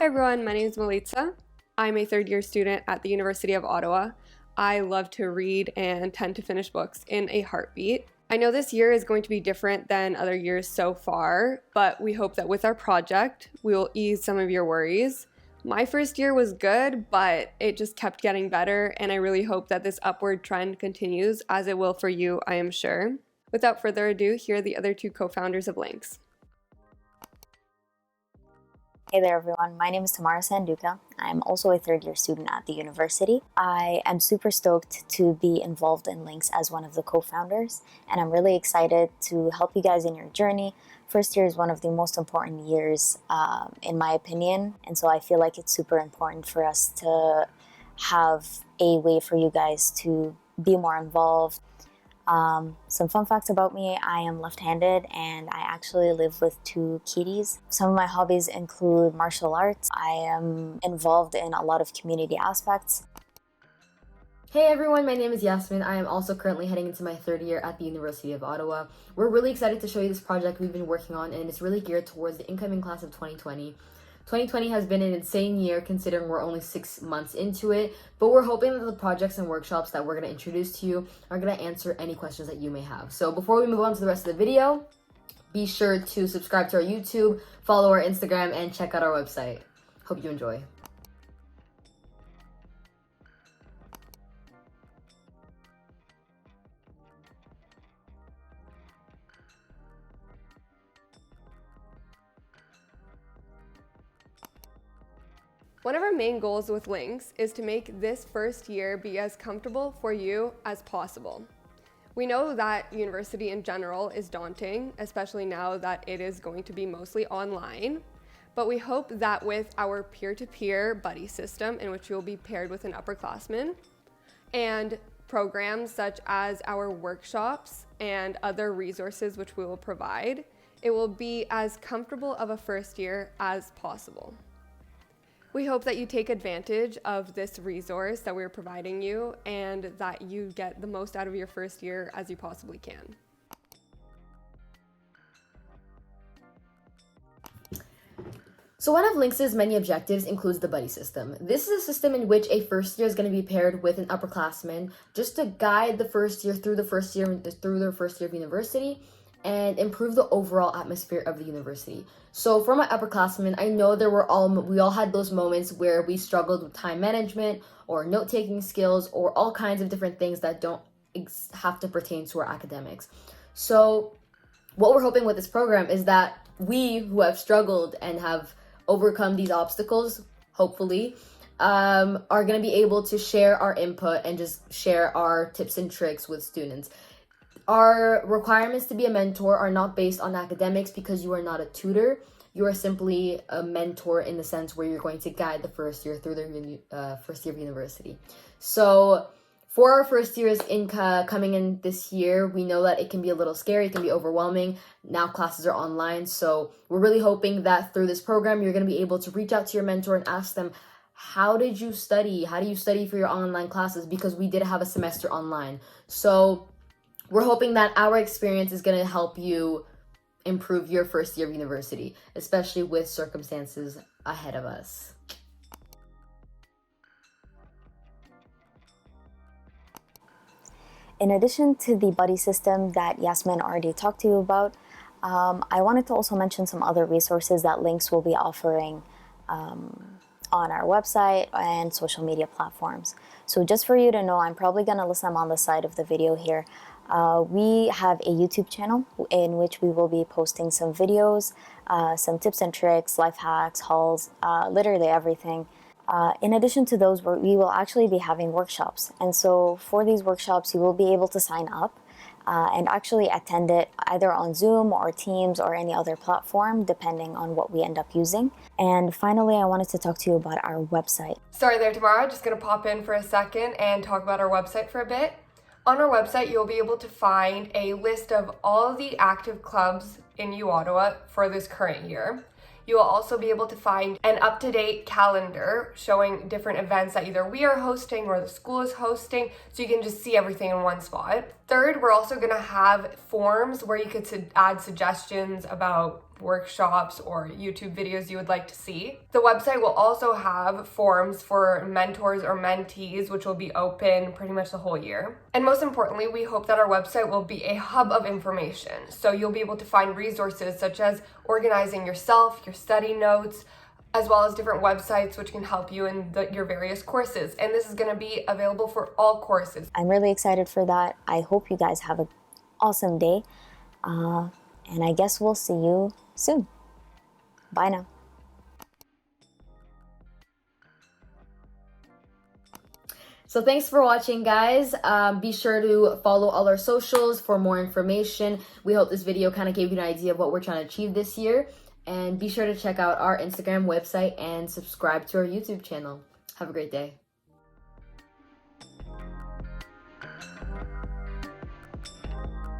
Hi everyone, my name is Melissa. I'm a third year student at the University of Ottawa. I love to read and tend to finish books in a heartbeat. I know this year is going to be different than other years so far, but we hope that with our project, we will ease some of your worries. My first year was good, but it just kept getting better, and I really hope that this upward trend continues, as it will for you, I am sure. Without further ado, here are the other two co-founders of Lix. Hey there everyone, my name is Tamara Sanduka. I'm also a third year student at the university. I am super stoked to be involved in Lix as one of the co-founders, and I'm really excited to help you guys in your journey. First year is one of the most important years in my opinion, and so I feel like it's super important for us to have a way for you guys to be more involved. Some fun facts about me: I am left-handed and I actually live with two kitties. Some of my hobbies include martial arts. I am involved in a lot of community aspects. Hey everyone, my name is Yasmin. I am also currently heading into my third year at the University of Ottawa. We're really excited to show you this project we've been working on, and it's really geared towards the incoming class of 2020. 2020 has been an insane year considering we're only 6 months into it, but we're hoping that the projects and workshops that we're going to introduce to you are going to answer any questions that you may have. So before we move on to the rest of the video, be sure to subscribe to our YouTube, follow our Instagram, and check out our website. Hope you enjoy. One of our main goals with Lix is to make this first year be as comfortable for you as possible. We know that university in general is daunting, especially now that it is going to be mostly online, but we hope that with our peer-to-peer buddy system, in which you'll be paired with an upperclassman, and programs such as our workshops and other resources which we will provide, it will be as comfortable of a first year as possible. We hope that you take advantage of this resource that we're providing you and that you get the most out of your first year as you possibly can. So one of Lix's many objectives includes the buddy system. This is a system in which a first year is going to be paired with an upperclassman just to guide the first year through their first year of university and improve the overall atmosphere of the university. So for my upperclassmen, I know we all had those moments where we struggled with time management or note-taking skills or all kinds of different things that don't have to pertain to our academics. So what we're hoping with this program is that we who have struggled and have overcome these obstacles, hopefully, are going to be able to share our input and just share our tips and tricks with students. Our requirements to be a mentor are not based on academics because you are not a tutor. You are simply a mentor in the sense where you're going to guide the first year through their first year of university. So for our first years coming in this year, we know that it can be a little scary, it can be overwhelming. Now classes are online, so we're really hoping that through this program, you're going to be able to reach out to your mentor and ask them, how did you study? How do you study for your online classes? Because we did have a semester online. So we're hoping that our experience is going to help you improve your first year of university, especially with circumstances ahead of us. In addition to the buddy system that Yasmin already talked to you about, I wanted to also mention some other resources that Lix will be offering on our website and social media platforms. So just for you to know, I'm probably going to list them on the side of the video here. We have a YouTube channel in which we will be posting some videos, some tips and tricks, life hacks, hauls, literally everything. In addition to those, we will actually be having workshops. And so for these workshops, you will be able to sign up and actually attend it either on Zoom or Teams or any other platform, depending on what we end up using. And finally, I wanted to talk to you about our website. Sorry there, Tamara. Just going to pop in for a second and talk about our website for a bit. On our website, you'll be able to find a list of all the active clubs in uOttawa for this current year. You will also be able to find an up-to-date calendar showing different events that either we are hosting or the school is hosting, so you can just see everything in one spot. Third, we're also gonna have forms where you could add suggestions about workshops or YouTube videos you would like to see. The website will also have forms for mentors or mentees, which will be open pretty much the whole year. And most importantly, we hope that our website will be a hub of information. So you'll be able to find resources such as organizing yourself, your study notes, as well as different websites which can help you in your various courses. And this is going to be available for all courses. I'm really excited for that. I hope you guys have an awesome day. And I guess we'll see you soon. Bye now. So thanks for watching, guys. Be sure to follow all our socials for more information. We hope this video kind of gave you an idea of what we're trying to achieve this year. And be sure to check out our Instagram, website, and subscribe to our YouTube channel. Have a great day.